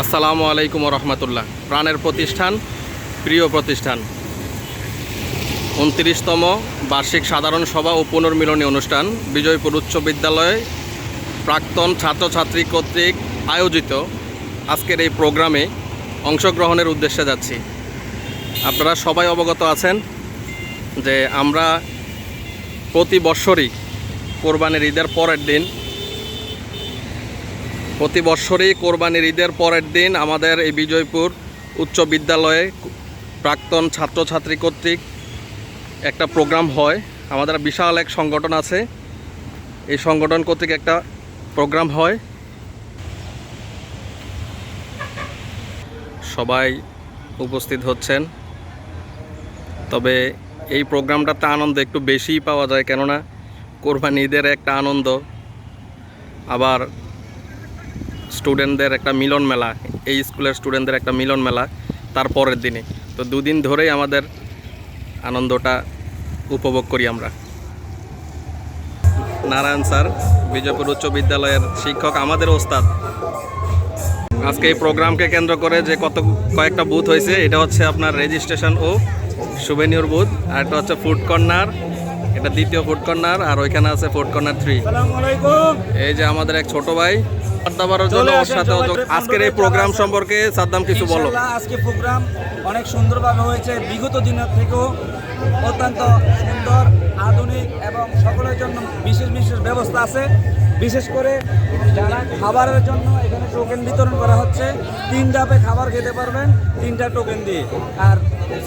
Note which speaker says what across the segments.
Speaker 1: আসসালামু আলাইকুম রহমতুল্লাহ। প্রাণের প্রতিষ্ঠান, প্রিয় প্রতিষ্ঠান, ২৯তম বার্ষিক সাধারণ সভা ও পুনর্মিলনী অনুষ্ঠান বিজয়পুর উচ্চ বিদ্যালয়ে প্রাক্তন ছাত্রছাত্রী কর্তৃক আয়োজিত আজকের এই প্রোগ্রামে অংশগ্রহণের উদ্দেশ্যে যাচ্ছি। আপনারা সবাই অবগত আছেন যে আমরা প্রতি বৎসরই কোরবানির ঈদের পরের দিন আমাদের এই বিজয়পুর উচ্চ বিদ্যালয়ে প্রাক্তন ছাত্রছাত্রী কর্তৃক একটা প্রোগ্রাম হয়। আমাদের বিশাল এক সংগঠন আছে, এই সংগঠন কর্তৃক একটা প্রোগ্রাম হয়। সবাই উপস্থিত হচ্ছেন, তবে এই প্রোগ্রামটাতে আনন্দ একটু বেশিই পাওয়া যায়, কেননা কোরবানি ঈদের একটা আনন্দ, আবার স্টুডেন্টদের একটা মিলন মেলা, এই স্কুলের স্টুডেন্টদের একটা মিলন মেলা তার পরের দিনে। তো দুদিন ধরেই আমাদের আনন্দটা উপভোগ করি আমরা। নারায়ণ স্যার, বিজয়পুর উচ্চ বিদ্যালয়ের শিক্ষক, আমাদের ওস্তাদ। আজকে এই প্রোগ্রামকে কেন্দ্র করে যে কয়েকটা বুথ হয়েছে, এটা হচ্ছে আপনার রেজিস্ট্রেশন ও সুভেনিয়র বুথ, আর এটা হচ্ছে ফুড কর্নার, এটা দ্বিতীয় ফুড কর্নার, আর ওইখানে আছে ফুড কর্নার 3। এই যে আমাদের এক ছোট ভাই আজকের এই প্রোগ্রাম সম্পর্কে সাদ্দাম কিছু বলো।
Speaker 2: আজকে প্রোগ্রাম অনেক সুন্দরভাবে হয়েছে, বিগত দিনের থেকেও অত্যন্ত সুন্দর, আধুনিক এবং সকলের জন্য বিশেষ বিশেষ ব্যবস্থা আছে। বিশেষ করে যারা খাবারের জন্য এখানে টোকেন বিতরণ করা হচ্ছে, 3 ধাপে খাবার খেতে পারবেন 3টা টোকেন দিয়ে। আর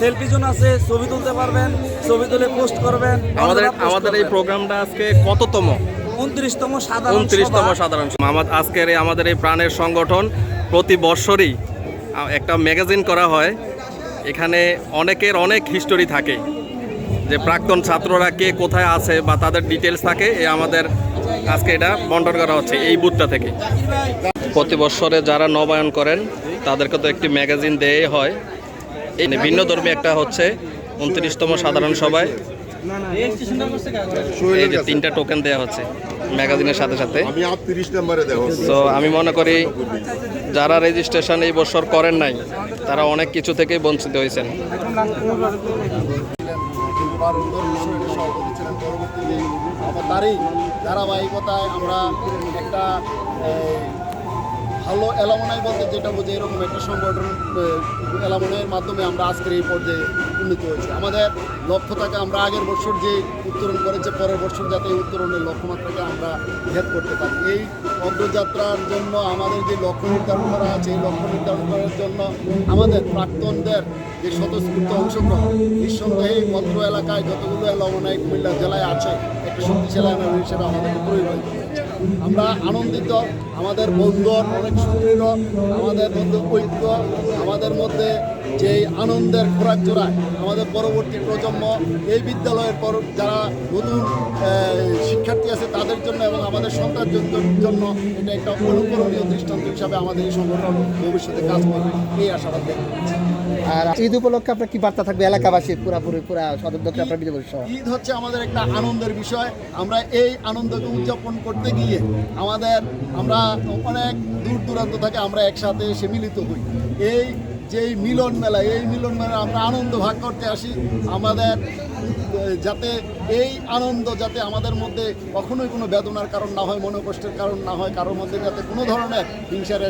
Speaker 2: সেলফি জোন আছে, ছবি তুলতে পারবেন, ছবি তুলে পোস্ট করবেন।
Speaker 1: আমাদের এই প্রোগ্রামটা আজকে কততম?
Speaker 2: 29তম সাধারণ
Speaker 1: সভা। আজকের আমাদের এই প্রাণের সংগঠন প্রতি বৎসরই একটা ম্যাগাজিন করা হয়। এখানে অনেকের অনেক হিস্টোরি থাকে, যে প্রাক্তন ছাত্ররা কে কোথায় আছে বা তাদের ডিটেলস থাকে। আমাদের আজকে এটা বন্টন করা হচ্ছে এই বুথটা থেকে। প্রতি বৎসরে যারা নবায়ন করেন তাদেরকে তো একটি ম্যাগাজিন দেওয়াই হয়। এই ভিন্ন ধর্মী একটা হচ্ছে 29তম সাধারণ সভায় এই যে 3টা টোকেন দেওয়া হচ্ছে ম্যাগাজিনের সাথে সাথে। তো আমি মনে করি যারা রেজিস্ট্রেশন এই বছর করেন নাই, তারা অনেক কিছু থেকেই বঞ্চিত হয়েছেন।
Speaker 3: তারই ধারাবাহিকতায় আমরা একটা ভালো এলামনাই বলতে যেটা বোঝে, এরকম একটা সংগঠন এলামনের মাধ্যমে আমরা আজকের এই পর্যায়ে উন্নীত হয়েছি। আমাদের লক্ষ্য থাকে আমরা আগের বছর যে উত্তরণ করেছে, পরের বছর যাতে এই উত্তরণের লক্ষ্যমাত্রাকে আমরা ভেদ করতে পারি। এই অগ্রযাত্রার জন্য আমাদের যে লক্ষ্য নির্ধারণ করা আছে, এই লক্ষ্য নির্ধারণ করার জন্য আমাদের প্রাক্তনদের যে স্বতঃস্ফূর্ত অংশগ্রহণ, নিঃসন্দেহে অত্র এলাকায় যতগুলো এলামনাই কুমিল্লা জেলায় আছে, একটা শক্তিশালী এলামনাই হিসেবে আমাদেরকে পরিগণিত হয়েছে। আমরা আনন্দিত, আমাদের বন্ধন অনেক সুদৃঢ়, আমাদের মধ্যে ঐক্য, আমাদের মধ্যে যে আনন্দের খোরাক জোড়ায় আমাদের পরবর্তী প্রজন্ম, এই বিদ্যালয়ের পর যারা নতুন শিক্ষার্থী আছে তাদের জন্য এবং আমাদের সন্তানদের জন্য এটা একটা অনুকরণীয় দৃষ্টান্ত হিসাবে আমাদের এই সংগঠন ভবিষ্যতে কাজ করবে, এই আশাবাদ ব্যক্ত করছি।
Speaker 4: আর ঈদ উপলক্ষে আপনার কি বার্তা থাকবে এলাকাবাসী, পুরা সদর দপ্তর আপনার বিজয়?
Speaker 3: ঈদ হচ্ছে আমাদের একটা আনন্দের বিষয়। আমরা এই আনন্দকে উদযাপন করতে গিয়ে আমরা অনেক দূর দূরান্ত থেকে আমরা একসাথে এসে মিলিত হই। এই যেই মিলন মেলা, এই মিলন মেলা আমরা আনন্দ ভাগ করতে আসি। আমাদের যাতে এই আনন্দ যাতে আমাদের মধ্যে কখনোই কোনো বেদনার কারণ না হয়, মনোকষ্টের কারণ না হয়, কারোর মধ্যে যাতে কোনো ধরনের হিংসার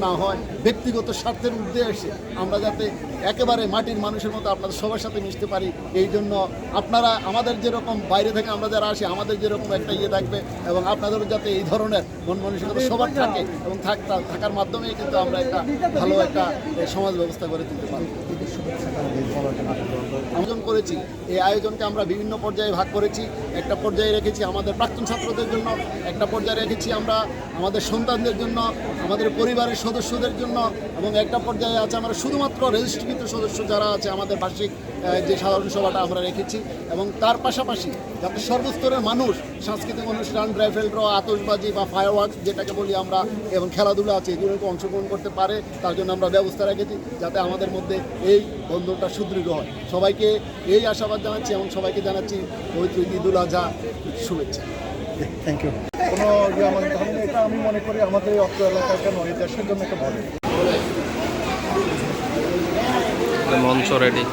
Speaker 3: না হয়, ব্যক্তিগত স্বার্থের উদ্দেশ্যে আমরা যাতে একেবারে মাটির মানুষের মতো আপনাদের সবার সাথে মিশতে পারি। এই জন্য আপনারা আমাদের যেরকম বাইরে থেকে আমরা যারা আসি, আমাদের যেরকম একটা থাকবে এবং আপনাদেরও যাতে এই ধরনের মন মানসিকতা সবার থাকে এবং থাকার মাধ্যমেই কিন্তু আমরা একটা ভালো একটা সমাজ ব্যবস্থা করে তুলতে পারি। আয়োজন করেছি, এই আয়োজনকে আমরা বিভিন্ন পর্যায়ে ভাগ করেছি। একটা পর্যায়ে রেখেছি আমাদের প্রাক্তন ছাত্রদের জন্য, একটা পর্যায়ে রেখেছি আমরা আমাদের সন্তানদের জন্য, আমাদের পরিবারের সদস্যদের জন্য, এবং একটা পর্যায়ে আছে আমরা শুধুমাত্র রেজিস্ট্রিকৃত সদস্য যারা আছে আমাদের বার্ষিক যে সাধারণ সভাটা আমরা রেখেছি। এবং তার পাশাপাশি যাতে সর্বস্তরের মানুষ সাংস্কৃতিক অনুষ্ঠান, রাইফেল ড্র, আতশবাজি বা ফায়ারওয়ার্কস যেটাকে বলি আমরা, এবং খেলাধুলা আছে, এগুলোকে অংশগ্রহণ করতে পারে, তার জন্য আমরা ব্যবস্থা রেখেছি যাতে আমাদের মধ্যে এই বন্ধনটা সুদৃঢ় হয়। সবাইকে এই আশাবাদ জানাচ্ছি এবং সবাইকে জানাচ্ছি পবিত্র ঈদুল আজহা শুভেচ্ছা।
Speaker 4: Thank you.
Speaker 3: কোনো এটা আমি মনে করি আমাদের এই অত্র এলাকার কেন এই দেশের জন্য একটা ভালো
Speaker 1: মঞ্চ রেডি।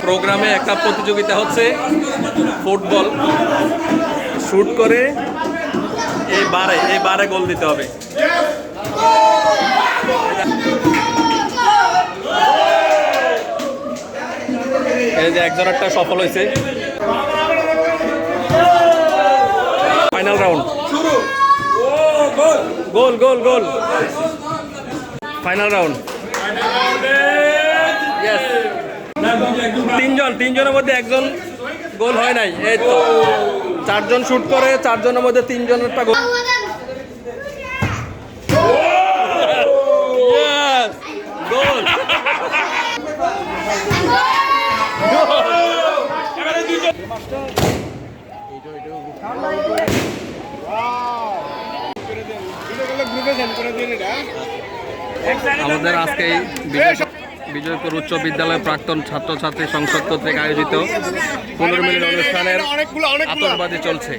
Speaker 1: প্রোগ্রামে একটা প্রতিযোগিতা হচ্ছে ফুটবল, শুট করে এই বারে গোল দিতে হবে। এই যে একজন একটা সফল হয়েছে। ফাইনাল রাউন্ড, গোল গোল গোল, ফাইনাল রাউন্ড। তিনজনের মধ্যে একজন গোল হয় নাই। এই তো 4 জন শুট করে, 4 জনের মধ্যে 3 জনেরটা গোল। গোল। আমাদের আজকে বিজয়পুর উচ্চ বিদ্যালয় প্রাক্তন ছাত্রছাত্রী সংসদ কর্তৃক আয়োজিত পুনর্মিলন অনুষ্ঠানের আতঙ্কবাদী চলছে।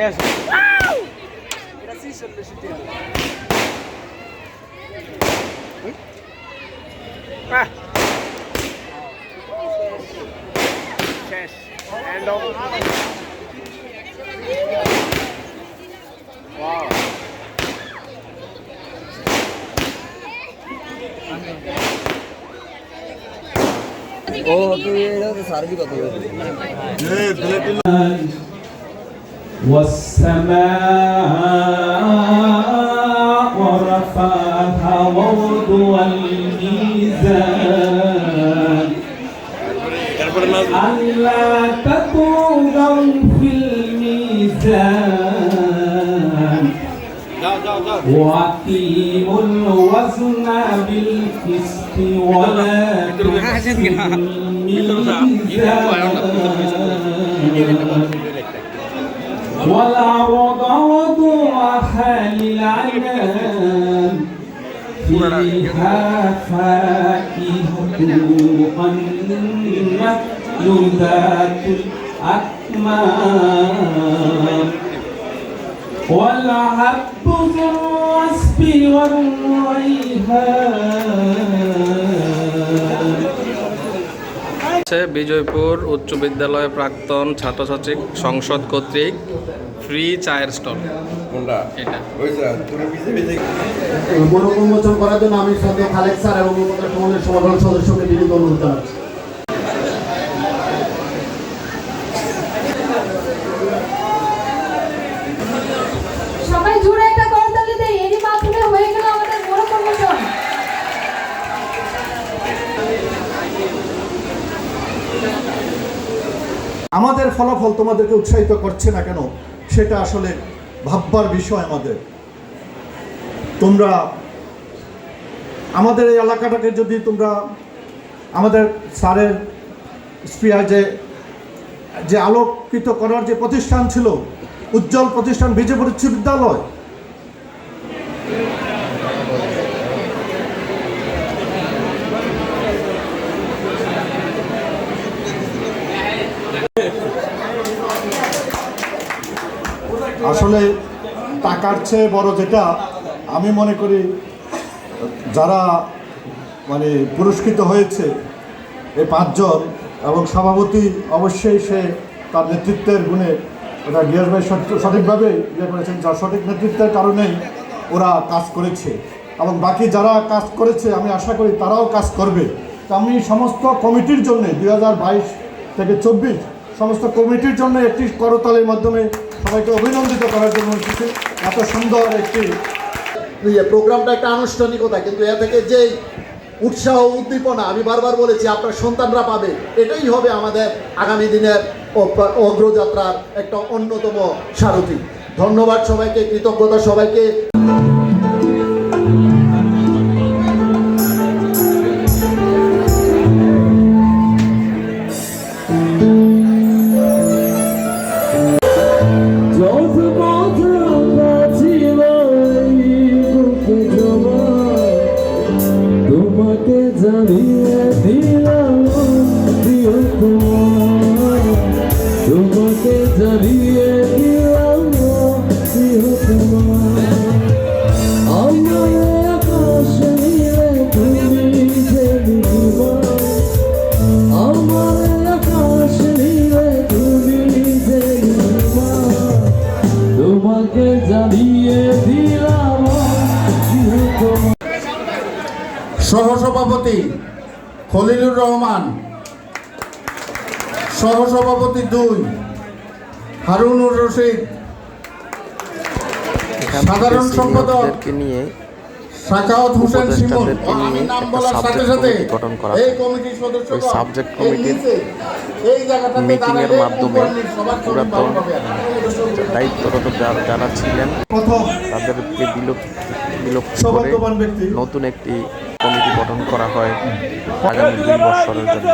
Speaker 2: Yes. End of. Wow.
Speaker 5: والسماء رفعها ووضع الميزان ألا تطغوا في الميزان وأقيموا الوزن بالقسط ولا تخسروا الميزان والأرض وضعها للعنان فيها فاكهة والنخل ذات الأكمام والحب ذو العصف والريحان।
Speaker 1: Bijoypur উচ্চ বিদ্যালয় প্রাক্তন ছাত্রছাত্রী সংসদ কর্তৃক ফ্রি চায়ের স্টল। এটা
Speaker 3: মনোমোচন করার জন্য আমি সঙ্গে খালেক স্যার এবং সমাধান সদস্যকে বিনীত অনুরোধ জানাচ্ছি।
Speaker 6: সবাই জোরে একটা করতালি দেই, এরই মাধ্যমে হয়ে গেল আমাদের মনোমোচন।
Speaker 7: আমাদের ফলাফল তোমাদেরকে উৎসাহিত করছে না কেন সেটা আসলে ভাববার বিষয় আমাদের। তোমরা আমাদের এই এলাকাটাকে যদি তোমরা আমাদের স্যারের স্পিয়ার যে আলোকিত করার যে প্রতিষ্ঠান ছিল, উজ্জ্বল প্রতিষ্ঠান বিজয়পুর উচ্চ বিদ্যালয়, আসলে টাকার চেয়ে বড় যেটা আমি মনে করি, যারা মানে পুরস্কৃত হয়েছে এই 5 জন এবং সভাপতি অবশ্যই সে তার নেতৃত্বের গুণে, ওটা গিয়াস ভাই সঠিকভাবে ইয়ে করেছেন, যার সঠিক নেতৃত্বের কারণেই ওরা কাজ করেছে এবং বাকি যারা কাজ করেছে আমি আশা করি তারাও কাজ করবে। তো আমি সমস্ত কমিটির জন্যে 2022 থেকে 24 সমস্ত কমিটির জন্য একটি করতালির মাধ্যমে সবাইকে অভিনন্দিত করার জন্য এসেছি। এত সুন্দর একটি
Speaker 3: প্রোগ্রামটা একটা আনুষ্ঠানিকতা, কিন্তু এ থেকে যেই উৎসাহ উদ্দীপনা আমি বারবার বলেছি আপনার সন্তানরা পাবে, এটাই হবে আমাদের আগামী দিনের অগ্রযাত্রার একটা অন্যতম সারথি। ধন্যবাদ সবাইকে, কৃতজ্ঞতা সবাইকে।
Speaker 5: তোমাকে জানিয়ে দিলাম প্রিয়তমা, তোমাকে জানিয়ে দিলাম প্রিয়তমা। আমার আকাশ নীলে তুমি যে নীলিমা, আমার আকাশ নীলে তুমি যে নীলিমা, তোমাকে জানিয়ে দিলাম প্রিয়তমা।
Speaker 8: সহসভাপতি খলিলুর রহমান, সহসভাপতি 2 হারুনুর রশিদ, সাধারণ সম্পাদক
Speaker 1: নিয়ে
Speaker 8: সাখাওয়াত হোসেন শিমুল।
Speaker 1: উপদেষ্টাদেরকে
Speaker 8: আমি
Speaker 1: নিয়ে
Speaker 8: নাম
Speaker 1: একটা
Speaker 8: বলার সাথে
Speaker 1: সাবজেক্ট
Speaker 8: সাথে
Speaker 1: কমিটি গঠন করা
Speaker 8: এই
Speaker 1: হয়।
Speaker 8: কমিটির সদস্য
Speaker 1: ওই সাবজেক্ট কমিটির মিটিংয়ের মাধ্যমে পুরাতন দায়িত্বরত যারা ছিলেন
Speaker 7: প্রথম
Speaker 1: তাদেরকে বিলুপ্ত করে
Speaker 7: সৌভাগ্যবান ব্যক্তি
Speaker 1: নতুন একটি কমিটি গঠন করা হয় আগামী 2 বছরের জন্য।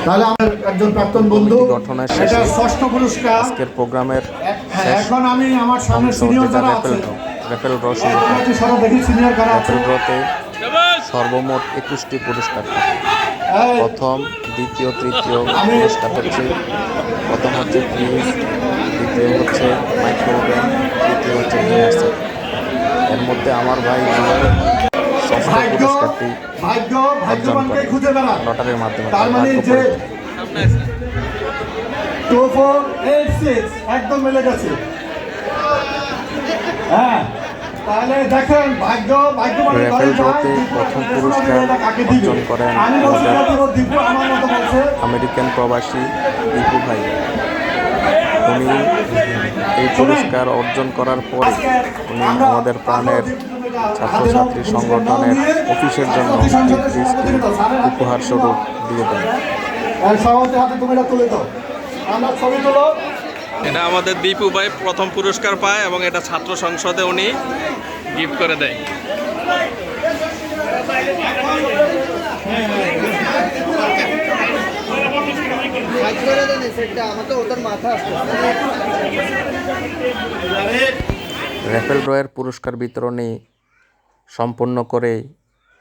Speaker 7: তাহলে আমার একজন প্রাক্তন বন্ধু,
Speaker 1: কমিটি গঠনের শেষে
Speaker 7: এটা ষষ্ঠ পুরস্কার।
Speaker 1: আজকের প্রোগ্রামের
Speaker 7: এখন আমি আমার সামনে
Speaker 1: অংশ
Speaker 7: সিনিয়র
Speaker 1: যেটা
Speaker 7: যারা আছে
Speaker 1: র্যাফেল ড্র শুরু হয়।
Speaker 7: একটু সবাই দেখি সিনিয়র কারা আছে।
Speaker 1: র্যাফেল ড্রতে সর্বমোট 21টি পুরস্কার থাকে।
Speaker 7: এই,
Speaker 1: প্রথম, দ্বিতীয়, তৃতীয় পুরস্কার হচ্ছে, প্রথম হচ্ছে ফ্রিজ, দ্বিতীয় হচ্ছে মাইক্রোওভেন, তৃতীয় হচ্ছে ডিনার সেট। এর মধ্যে আমার ভাই ষষ্ঠ
Speaker 7: ভাগ্য
Speaker 1: পুরস্কারটি
Speaker 7: ভাগ্য
Speaker 1: অর্জন
Speaker 7: ভাগ্যবানকে
Speaker 1: করে
Speaker 7: খুঁজে বেড়ান।
Speaker 1: লটারির মাধ্যমে।
Speaker 7: তার মানে
Speaker 1: ভাগ্য
Speaker 7: যে
Speaker 1: পরীক্ষা।
Speaker 7: 2486 একদম মিলে গেছে। হ্যাঁ, তাহলে দেখেন ভাগ্য ভাগ্যবান
Speaker 1: র্যাফেল ড্রতে প্রথম পুরস্কার অর্জন করেন
Speaker 7: আমি বলছি
Speaker 1: আমাদের
Speaker 7: না দিব, দীপু আমার মতো বলছে।
Speaker 1: আমেরিকান প্রবাসী দীপু ভাই। উনি এই পুরস্কার অর্জন করার পরে উনি আমাদের প্রাণের ছাত্রছাত্রী সংগঠনের অফিসের জন্য একটি স্কিম উপহার স্বরূপ দিয়ে দেন।
Speaker 7: সভাপতির হাতে তুমি এটা তুলে দাও, আমরা ছবি তুলো।
Speaker 1: এটা আমাদের দীপু ভাই প্রথম পুরস্কার পায় এবং এটা ছাত্র সংসদে উনি গিফট করে দেয়। র্যাফেল ড্রয়ের পুরস্কার বিতরণী সম্পন্ন করে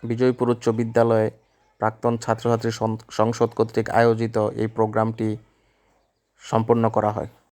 Speaker 1: বিজয়পুর উচ্চ বিদ্যালয়ে প্রাক্তন ছাত্রছাত্রী সংসদ কর্তৃক আয়োজিত এই প্রোগ্রামটি সম্পন্ন করা হয়।